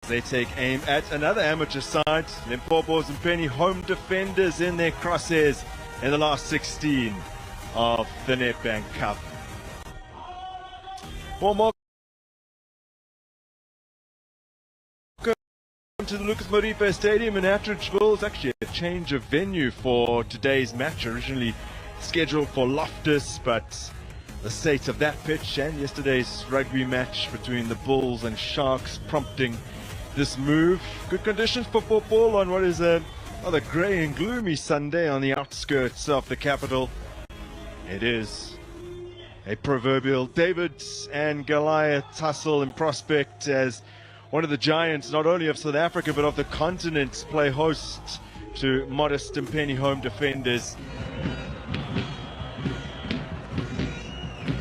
They take aim at another amateur side. Limpopo's and Penny home defenders in their crosshairs in the last 16 of the Nedbank Cup. Well, welcome to the Lucas Moripe Stadium in Atteridgeville. It's actually a change of venue for today's match, originally scheduled for Loftus, but the state of that pitch and yesterday's rugby match between the Bulls and Sharks prompting this move. Good conditions for football on what is a rather grey and gloomy Sunday on the outskirts of the capital. It is a proverbial David and Goliath tussle in prospect as one of the giants, not only of South Africa but of the continent, play host to modest and penny home defenders.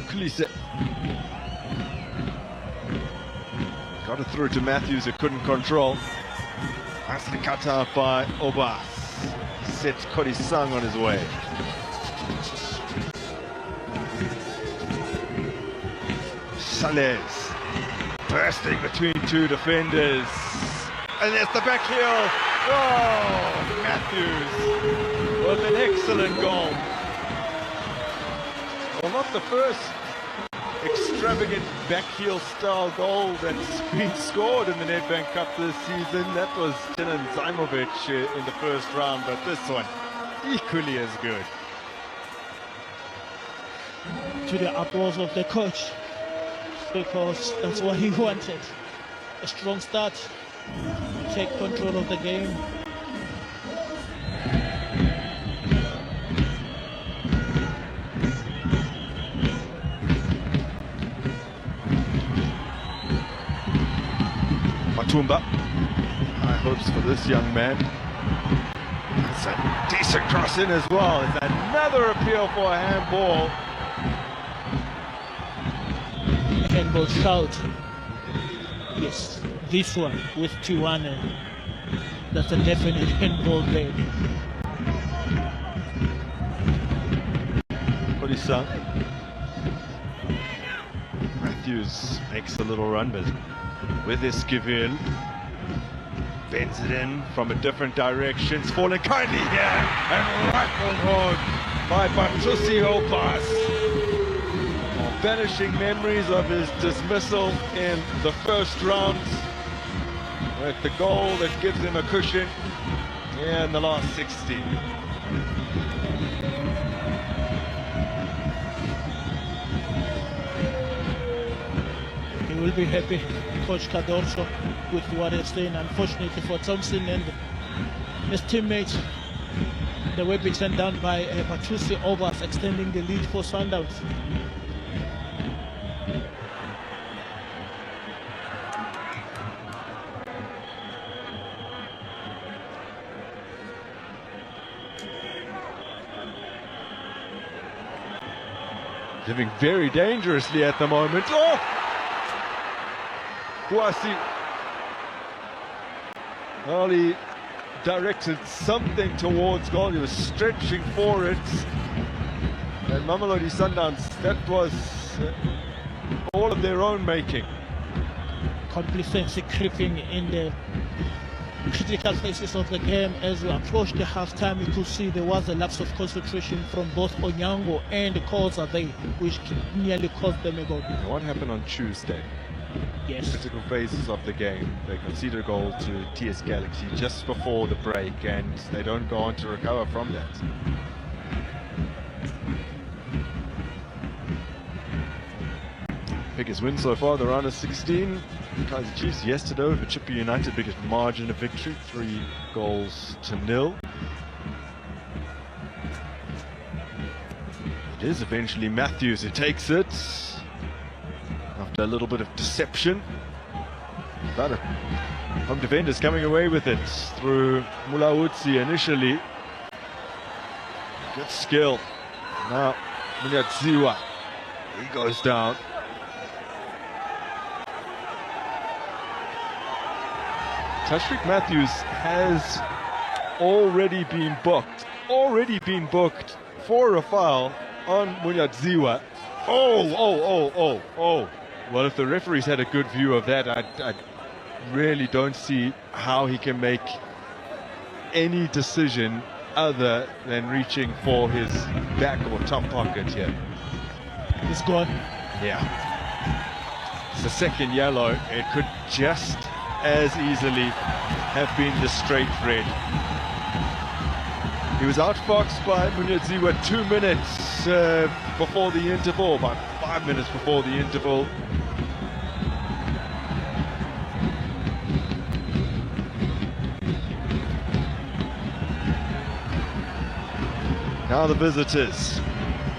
Kulise got it through to Matthews, who couldn't control. Nicely cut out by Obas. Sets Kodisang on his way. Salez bursting between two defenders. And there's the back heel. Oh, Matthews with an excellent goal. Well, not the first extravagant back heel style goal that's been scored in the Nedbank Cup this season. That was Tinan Zaimovic in the first round, but this one equally as good. To the applause of the coach, because that's what he wanted. A strong start, take control of the game. Matumba, high hopes for this young man. It's a decent cross in as well. It's another appeal for a handball. Handball shout. Yes, this one with Tiwana. That's a definite handball there. Kodisang. Matthews makes a little run, but with his give in, bends it in from a different direction. It's fallen kindly here and rifled home by Batusi Opas. Banishing memories of his dismissal in the first round with the goal that gives him a cushion in the last 60. He will be happy, Coach Cadorso, with what he's saying. Unfortunately for Thompson and his teammates, they were beaten down by Batusi Obas, extending the lead for Sundowns. Living very dangerously at the moment. Oh! Kwasi. Well, he directed something towards goal. He was stretching for it. And Mamelodi Sundowns, that was all of their own making. Complacency creeping in the critical phases of the game. As we approached the halftime, you could see there was a lapse of concentration from both Onyango and Koza there, which nearly cost them a goal. What happened on Tuesday? Yes. Critical phases of the game. They conceded a goal to TS Galaxy just before the break, and they don't go on to recover from that. Biggest win so far, the round of 16. Kaizer Chiefs yesterday over Chippa United, biggest margin of victory, 3-0. It is eventually Matthews who takes it after a little bit of deception. But home defenders coming away with it through Mulawutsi initially. Good skill. Now Munyadziwa, he goes down. Tashrik Matthews has already been booked for a foul on Munyadziwa. Oh. Well, if the referees had a good view of that, really don't see how he can make any decision other than reaching for his back or top pocket here. He's gone. Yeah. It's the second yellow. It could just as easily have been the straight red. He was outfoxed by Munyadziwa 2 minutes before the interval, about 5 minutes before the interval. Now the visitors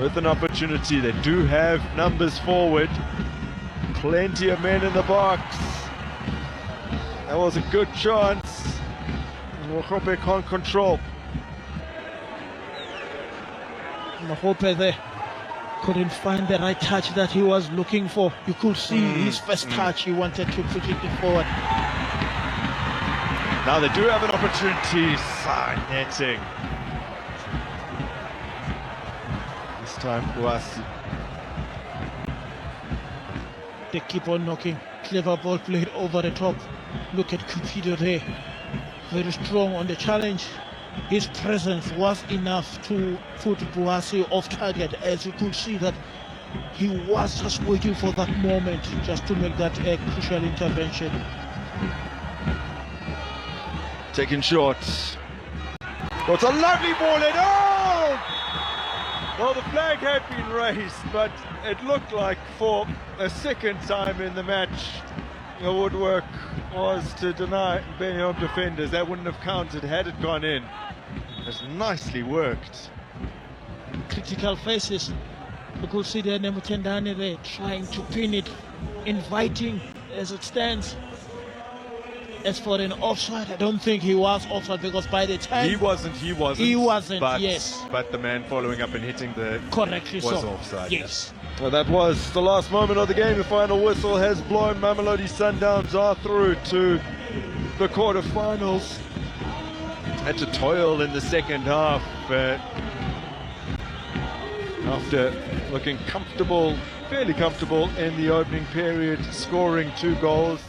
with an opportunity. They do have numbers forward. Plenty of men in the box. That was a good chance. Mohope can't control. Mohope there couldn't find the right touch that he was looking for. You could see his first touch, he wanted to put it forward. Now they do have an opportunity. Side netting. This time Boasi. They keep on knocking. Clever ball played over the top. Look at Cupido there. Very strong on the challenge. His presence was enough to put Boasi off target, as you could see that he was just waiting for that moment just to make that crucial intervention. Taking shots. Got a lovely ball in. Oh! Well, the flag had been raised, but it looked like for a second time in the match, the woodwork was to deny Benham defenders. That wouldn't have counted had it gone in. It's nicely worked. Critical faces. You could see the Nemutendane there trying to pin it, inviting as it stands. As for an offside, I don't think he was offside, because by the time He wasn't, but, yes. But the man following up and hitting the correctly was so. offside. Yes. Well, that was the last moment of the game. The final whistle has blown. Mamelodi Sundowns are through to the quarterfinals. Had to toil in the second half after looking comfortable, fairly comfortable in the opening period, scoring 2 goals.